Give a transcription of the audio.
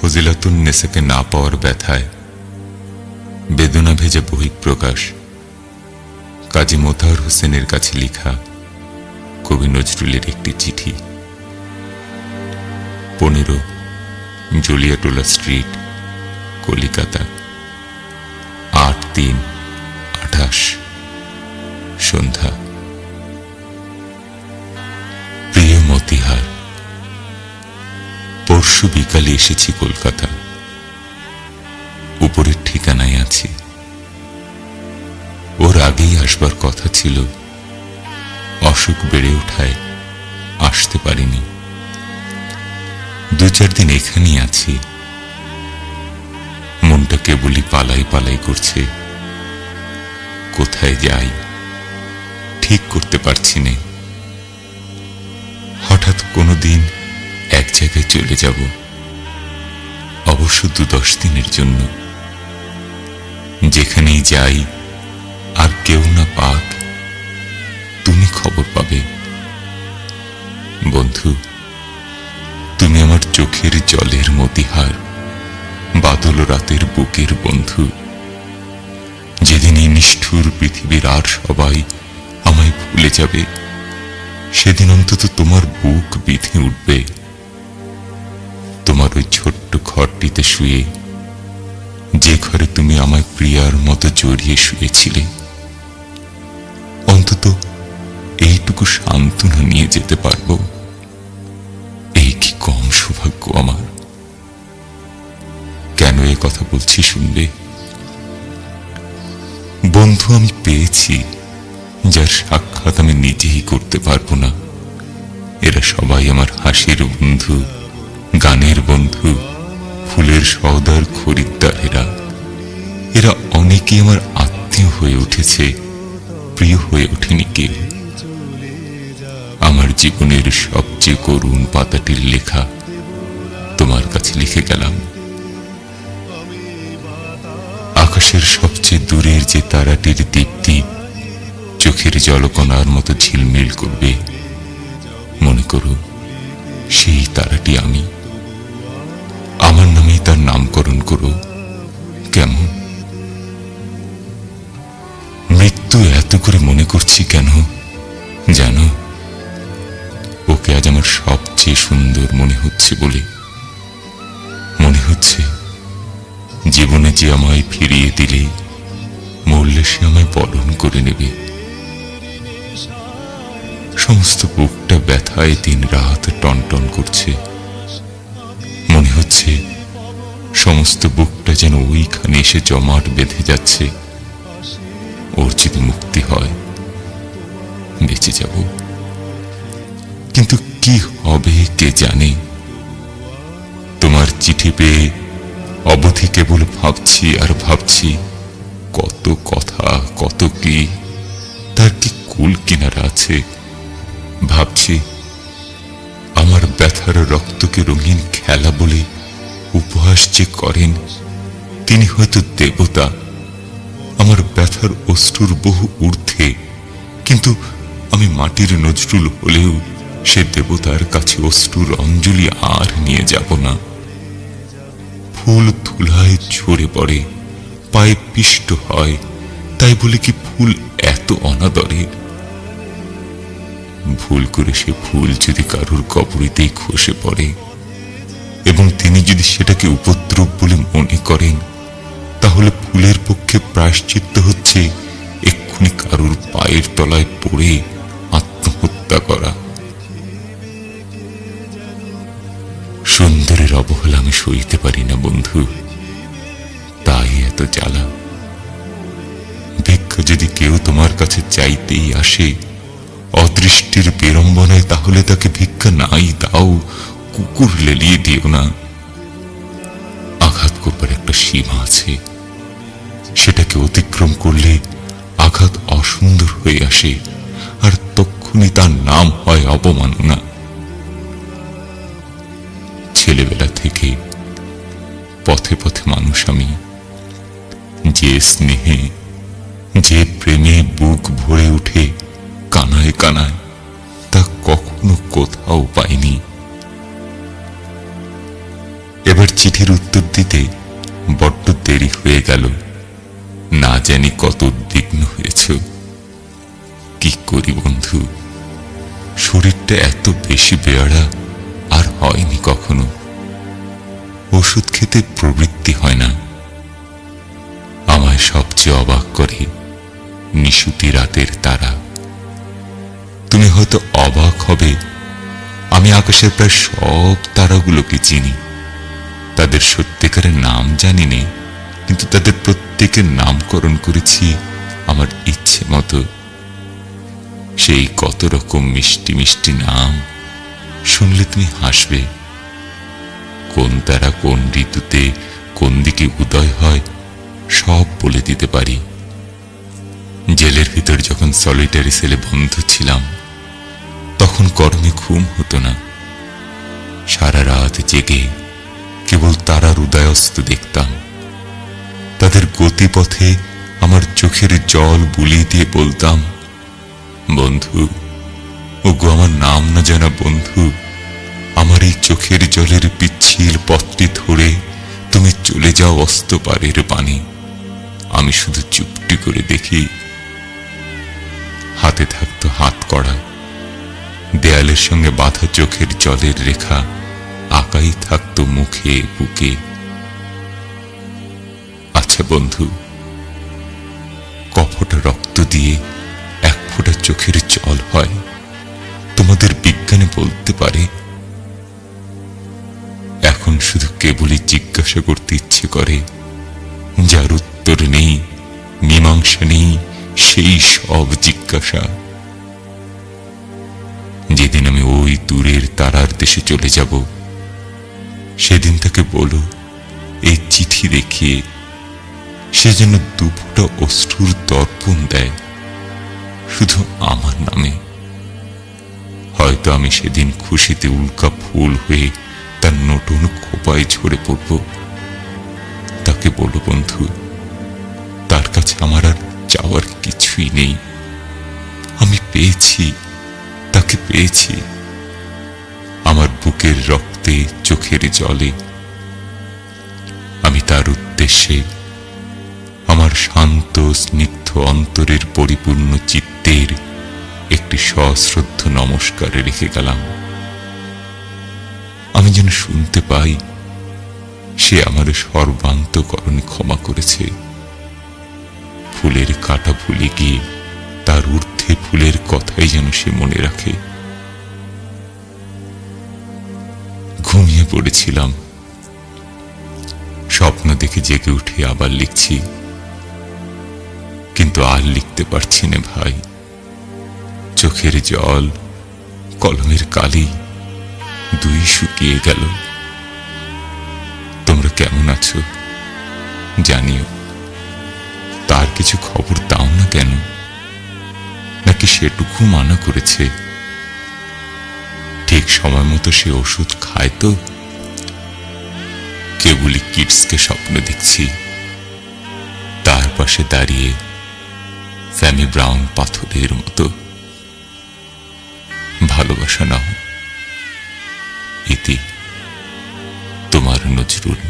ফজিলাতুন নেসাকে না পাওয়ার ব্যথায় বেদনা ভেজা বহিঃপ্রকাশ কাজী মোতাহার হোসেনের কাছে লেখা কবি নজরুলের একটি চিঠি। 15 জুলিয়াটোলা স্ট্রিট, কলিকাতা, 8/3/28 সন্ধ্যা। প্রিয় মতিহার, পরশু বিকালে এসেছি কলকাতা। উপরের ঠিকানায় আছি। ওর আগেই আসবার কথা ছিল, অসুখ বেড়ে ওঠায় আসতে পারিনি। 2-4 দিন এখানেই আছি। মনটা কেবলই পালাই পালাই করছে। কোথায় যাই ঠিক করতে পারছি না। হঠাৎ কোনো দিন এক জায়গায় চলে যাব, অবশ্য 2-10 দিনের জন্য। যেখানেই যাই আর কেউ না পাক, তুমি খবর পাবে। বন্ধু, তুমি আমার চোখের জলের মতিহার, বাদল রাতের বুকের বন্ধু। যেদিন এই নিষ্ঠুর পৃথিবীর আর সবাই আমায় ভুলে যাবে, সেদিন অন্তত তোমার বুক বিঁধে উঠবে। তোমার ওই ছোট্ট ঘরটিতে শুয়ে, যে ঘরে তুমি আমায় প্রিয়ার মতো জড়িয়ে শুয়েছিলে, অন্তত এইটুকু সান্ত্বনা নিয়ে যেতে পারবো। এই কি কম সৌভাগ্য আমার। কেন এ কথা বলছি শুনবে। বন্ধু আমি পেয়েছি, যার সাক্ষাৎ আমি নিজেই করতে পারবো না। এরা সবাই আমার হাসির বন্ধু, গানের বন্ধু, ফুলের সওদার খরিদ্দার। এরা অনেকেই আমার আত্মীয় হয়ে উঠেছে, প্রিয় হয়ে ওঠেনি কেউ। আমার জীবনের সবচেয়ে করুণ পাতাটির লেখা তোমার কাছে লিখে গেলাম। আকাশের সবচেয়ে দূরের যে তারাটির দীপ্তি চোখের জলকণার মতো ঝিলমিল করবে, মনে করো সেই তারাটি আমি। আমার নামেই তার নামকরণ করো। কেমন? মৃত্যু এত করে মনে করছি কেন জানো? ওকে আজ আমার সবচেয়ে সুন্দর মনে হচ্ছে বলে। মনে হচ্ছে জীবনে যে আমায় ফিরিয়ে দিলে, মরলে সে আমায় বরণ করে নেবে। সমস্ত বুকটা ব্যথায় দিন রাত টনটন করছে। মনে হচ্ছে সমস্ত বুকটা যেন ওইখানে এসে জমাট বেঁধে যাচ্ছে। ওর যদি মুক্তি হয় বেঁচে যাব, কিন্তু কি হবে কে জানে। তোমার চিঠি পেয়ে অবধি কেবল ভাবছি আর ভাবছি, কত কথা কত কি, তার কি কুল কিনারা আছে। ভাবছি আমার ব্যথার রক্তকে রঙিন খেলা বলে উপহাস যে করেন, তিনি হয়তো দেবতা। আমার ব্যথার অশ্রুর বহু ঊর্ধ্বে, কিন্তু আমি মাটির নজরুল হলেও সে দেবতার কাছে অশ্রুর অঞ্জলি আর নিয়ে যাব না। ফুল ধুলায় ঝরে পড়ে, পায়ে পিষ্ট হয়, তাই বলে কি ফুল এত অনাদরের? ভুল করে সে ফুল যদি কারোর কবরিতেই খসে পড়ে, এবং তিনি যদি সেটাকে উপদ্রব বলে মনে করেন, তাহলে ফুলের পক্ষে প্রায়শ্চিত্ত হচ্ছে এক্ষুনি কারোর পায়ের তলায় পড়ে আত্মহত্যা করা। সুন্দরের অবহেলা আমি সইতে পারি না বন্ধু, তাই এত জ্বালা। ভিক্ষা যদি কেউ তোমার কাছে চাইতেই আসে অদৃষ্টির বিড়ম্বনায়, তাহলে তাকে ভিক্ষা নাই দাও, কুকুর লেলিয়ে দিও না। আঘাত করবার একটা সীমা আছে, সেটাকে অতিক্রম করলে আঘাত অসুন্দর হয়ে আসে, আর তক্ষুনি তার নাম হয় অবমাননা। ছেলেবেলা থেকে পথে পথে মানুষ আমি, যে স্নেহে যে প্রেমে বুক ভরে উঠে কানায় কানায়, তা কখনো কোথাও পাইনি। এবার চিঠির উত্তর দিতে বড্ড দেরি হয়ে গেল। না জানি কত উদ্বিগ্ন হয়েছ। কি করি বন্ধু, শরীরটা এত বেশি বেয়াড়া আর হয়নি কখনো। ওষুধ খেতে প্রবৃত্তি হয় না। আমায় সবচেয়ে অবাক করে নিশুতি রাতের তারা। তুমি হয়তো অবাক হবে, আমি আকাশের প্রায় সব তারাগুলোকে চিনি। তাদের সত্যিকারের নাম জানি নে, কিন্তু তাদের প্রত্যেকের নামকরণ করেছি আমার ইচ্ছে মতো। সেই কত রকম মিষ্টি মিষ্টি নাম, শুনলে তুমি হাসবে। কোন তারা কোন ঋতুতে কোন দিকে উদয় হয় সব বলে দিতে পারি। জেলের ভিতর যখন সলিটারি সেলে বন্ধ ছিলাম, তখন গরমে ঘুম হতো না। সারা রাত জেগে কেবল তারার উদয়াস্ত দেখতাম। তাদের গতিপথে আমার চোখের জল বুলিয়ে দিয়ে বলতাম, বন্ধু, ওগো আমার নাম না জানা বন্ধু, আমার এই চোখের জলের পিচ্ছিল পথটি ধরে তুমি চলে যাও অস্ত পারের পানি। আমি শুধু চুপটি করে দেখি। হাতে থাকতো হাত কড়া, দেয়ালের সঙ্গে বাঁধা চোখের জলের রেখা আঁকাই থাকতো মুখে বুকে। আচ্ছা বন্ধু, কফোটা রক্ত দিয়ে এক ফোঁটা চোখের জল হয়, তোমাদের বিজ্ঞানে বলতে পারে? এখন শুধু কেবলই জিজ্ঞাসা করতে ইচ্ছে করে, যার উত্তর নেই, মীমাংসা নেই, সেই সব জিজ্ঞাসা। যেদিন আমি ওই দূরের তারার দেশে চলে যাব, সেদিন তাকে বলো এই চিঠি দেখিয়ে সে যেন দুফোঁটা অশ্রুর দর্পণ দেয়, শুধু আমার নামে। হয়তো আমি সেদিন খুশিতে উল্কা ফুল হয়ে তার নতুন খোপায় ঝরে পড়ব। তাকে বলো, বন্ধু, তার কাছে আমার আর চাওয়ার কিছুই নেই। আমি পেয়েছি, তাকে পেয়েছি। আমার বুকের রক্তে চোখের জলে আমি তার উদ্দেশ্যে আমার শান্ত স্নিগ্ধ অন্তরের পরিপূর্ণ চিত্তের একটি সশ্রদ্ধ নমস্কার রেখে গেলাম। আমি যেন শুনতে পাই সে আমার সর্বান্তকরণে ক্ষমা করেছে। ফুলের কাটা ভুলে গিয়ে তার ঊর্ধ্বে ফুলের কথাই যেন সে মনে রাখে। ঘুমিয়ে পড়েছিলাম, স্বপ্ন দেখে জেগে উঠে আবার লিখছি, কিন্তু আর লিখতে পারছি না ভাই। চোখের জল, কলমের কালি দুই শুকিয়ে গেল। তোমরা কেমন আছো জানিও। তার কিছু খবর দাও না কেন? নাকি সেটুকু মানা করেছে? ঠিক সময় মতো সে ওষুধ খায় তো? কেবলই কিডসকে স্বপ্ন দেখছি, তার পাশে দাঁড়িয়ে স্যামি ব্রাউন পাথরের মতো। ভালোবাসা নাও। ইতি, তোমার নজরুল।